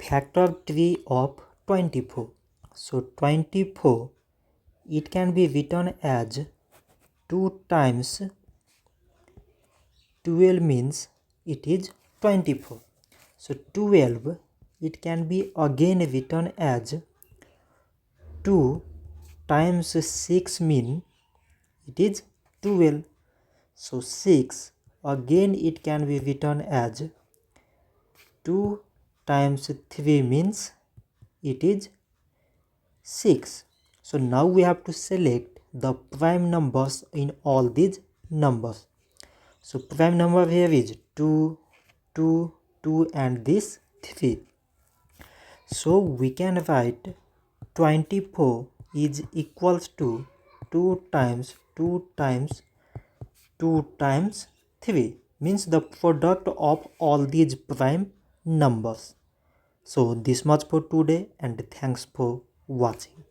factor tree of 24. So 24, it can be written as 2 times 12 means it is 24. So 12, it can be again written as 2 times 6 mean it is 12. So 6, again it can be written as 2 times 3 means it is 6. So now we have to select the prime numbers in all these numbers. So prime number here is 2, 2, 2 and this 3. So we can write 24 is equals to 2 times 2 times 2 times 3, means the product of all these prime numbers. So this much for today and thanks for watching.